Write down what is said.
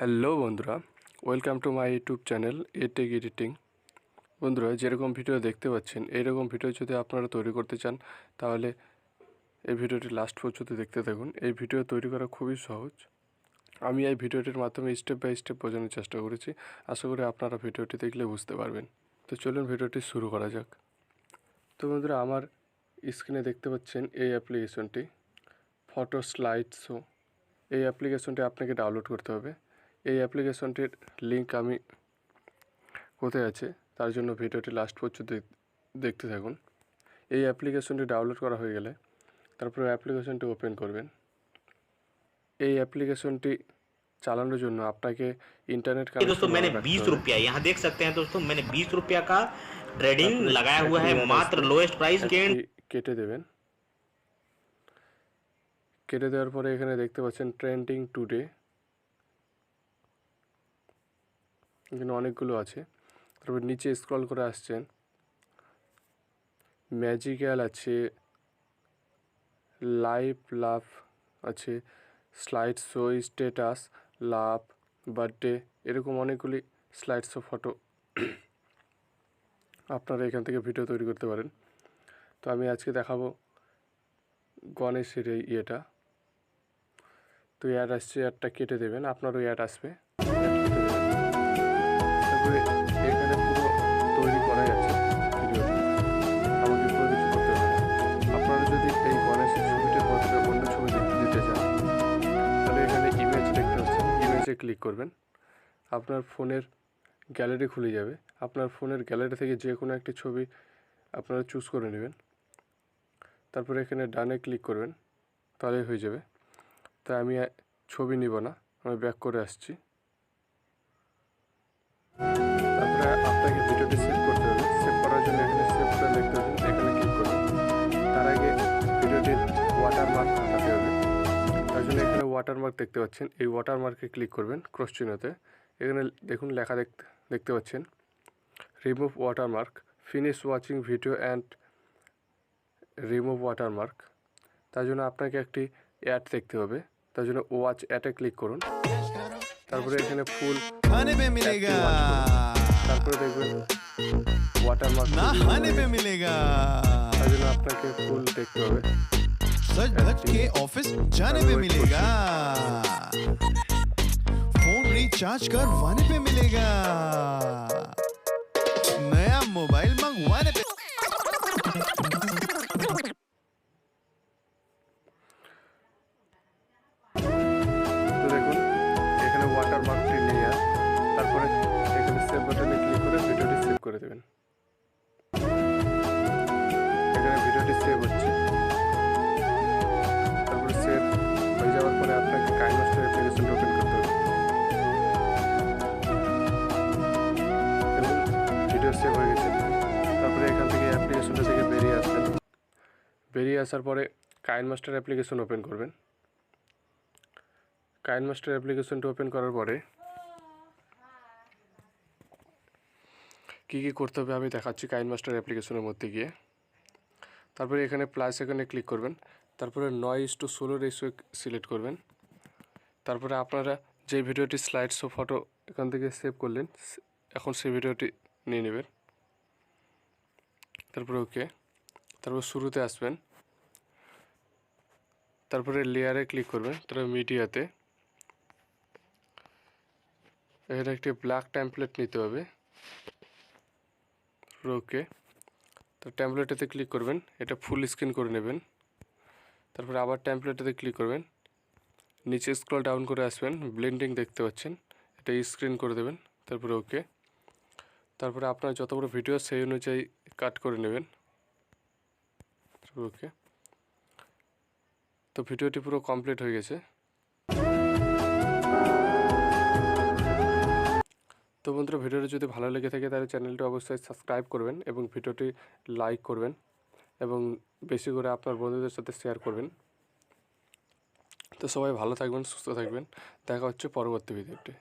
Hello বন্ধুরা, welcome to my YouTube channel Tech Editing. বন্ধুরা, যেরকম ভিডিও দেখতে পাচ্ছেন এইরকম ভিডিও যদি আপনারা তৈরি করতে চান তাহলে এই ভিডিওটি লাস্ট পর্যন্ত দেখতে থাকুন। এই ভিডিও তৈরি করা খুবই সহজ। আমি এই ভিডিওটির মাধ্যমে স্টেপ বাই স্টেপ বোঝানোর চেষ্টা করেছি। আশা করি আপনারা ভিডিওটি দেখলে বুঝতে পারবেন। তো চলুন ভিডিওটি শুরু করা যাক। তো বন্ধুরা, আমার স্ক্রিনে দেখতে পাচ্ছেন এই অ্যাপ্লিকেশনটি ফটো স্লাইড শো। এই অ্যাপ্লিকেশনটি আপনাকে ডাউনলোড করতে হবে। এই অ্যাপ্লিকেশনটির লিঙ্ক আমি কোথায় আছে তার জন্য ভিডিওটি লাস্ট পর্যন্ত দেখতে থাকুন। এই অ্যাপ্লিকেশনটি ডাউনলোড করা হয়ে গেলে তারপরে অ্যাপ্লিকেশনটি ওপেন করবেন। এই অ্যাপ্লিকেশনটি চালানোর জন্য আপনাকে इंटरनेट का दोस्तों मैंने 20 रुपया यहाँ देख सकते हैं दोस्तों, मैंने 20 रुपया का ट्रेडिंग लगाया हुआ है मात्र लोएस्ट प्राइस के। কেটে দেবেন। কেটে দেওয়ার পরে এখানে দেখতে পাচ্ছেন ট্রেন্ডিং টুডে, এখানে অনেকগুলো আছে। তারপর নিচে স্ক্রল করে আসছেন, ম্যাজিক্যাল আছে, লাইভ লাভ আছে, স্লাইড শো, স্ট্যাটাস, লাভ, বার্থডে, এরকম অনেকগুলি স্লাইড শো ফটো আপনারা এখান থেকে ভিডিও তৈরি করতে পারেন। তো আমি আজকে দেখাবো গণেশের এই ইয়েটা। তো অ্যাড আসছে, অ্যাডটা কেটে দেবেন, আপনারও অ্যাড আসবে, তারপরে এখানে পুরো তৈরি করা আছে ভিডিওটি, আমাকে পুরো কিছু করতে হবে না। আপনারা যদি এই গণেশের ছবিটির বদলে অন্য ছবি দিতে চান তাহলে এখানে ইমেজ দেখতে পাচ্ছেন, ইমেজে ক্লিক করবেন। আপনার ফোনের গ্যালারি খুলে যাবে। আপনার ফোনের গ্যালারি থেকে যে কোনো একটি ছবি আপনারা চুজ করে নেবেন। তারপরে এখানে ডানে ক্লিক করবেন, তাহলেই হয়ে যাবে। তাই আমি ছবি নিব না, আমি ব্যাক করে আসছি। তারপরে আপনাকে ভিডিওটি সেভ করতে হবে। সেভ করার জন্য এখানে সেভ করে লিখতে হবে, এখানে ক্লিক করবেন। তার আগে ভিডিওটির ওয়াটারমার্ক হটাতে হবে। তার জন্য এখানে ওয়াটারমার্ক দেখতে পাচ্ছেন, এই ওয়াটারমার্কে ক্লিক করবেন ক্রস চিহ্নতে। এখানে দেখুন লেখা দেখতে পাচ্ছেন, remove watermark, finish watching video and remove watermark. তার জন্য আপনাকে একটি অ্যাড দেখতে হবে, তার জন্য ওয়াচ অ্যাডে ক্লিক করুন। তারপরে এখানে ফুল खाने पे मिलेगा, তারপরে দেখবেন ওয়াটারমার্ক ना खाने पे मिलेगा, তার জন্য আপনাকে ফুল দেখতে হবে। सच धज के ऑफिस जाने पे मिलेगा, फोन रिचार्ज करवाने पे मिलेगा, नया मोबाइल मंगवाने पे। তো দেখুন এখানে ওয়াটারমার্কটি নিয়ে তারপরে এখানে সেভ বাটনে ক্লিক করে ভিডিওটি সেভ করে দেবেন। এখানে ভিডিওটি সেভ হচ্ছে। তারপরে সেভ হয়ে যাওয়ার পরে আপনাকে কাইনমাস্টার অ্যাপ্লিকেশনটা ওপেন করতে হবে। দেখুন ভিডিও সেভ হয়ে গেছে। তারপরে এখান থেকে অ্যাপ্লিকেশনটা থেকে বেরিয়ে আসবেন। বেরিয়ে আসার পরে কাইনমাস্টার অ্যাপ্লিকেশন ওপেন করবেন। কাইনমাস্টার অ্যাপ্লিকেশনটা ওপেন করার পরে কী কী করতে হবে আমি দেখাচ্ছি কাইনমাস্টার অ্যাপ্লিকেশনের মধ্যে গিয়ে। তারপরে এখানে প্লাস এখানে ক্লিক করবেন। তারপরে 9:16 রেশিও সিলেক্ট করবেন। তারপরে আপনারা যে ভিডিওটি স্লাইড শো ফটো এখান থেকে সেভ করলেন, এখন সেই ভিডিওটি নিয়ে নেবেন। তারপরে ওকে, তারপর শুরুতে আসবেন। তারপরে লেয়ারে ক্লিক করবেন, তারপরে মিডিয়াতে এখানে একটি ব্ল্যাক টেমপ্লেট নিতে হবে। ওকে, তো টেমপ্লেটেতে ক্লিক করবেন, এটা ফুল স্ক্রিন করে নেবেন। তারপরে আবার টেমপ্লেটেতে ক্লিক করবেন, নিচে স্ক্রল ডাউন করে আসবেন, ব্লেন্ডিং দেখতে পাচ্ছেন, এটা স্ক্রিন করে দেবেন। তারপরে ওকে, তারপরে আপনার যত বড় ভিডিও সেই অনুযায়ী কাট করে নেবেন। ওকে, তো ভিডিওটি পুরো কমপ্লিট হয়ে গেছে। তো বন্ধুরা, ভিডিওটি যদি ভালো লেগে থাকে তাহলে চ্যানেলটি অবশ্যই সাবস্ক্রাইব করবেন এবং ভিডিওটি লাইক করবেন এবং বেশি করে আপনার বন্ধুদের সাথে শেয়ার করবেন। তো সবাই ভালো থাকবেন, সুস্থ থাকবেন, দেখা হচ্ছে পরবর্তী ভিডিওতে।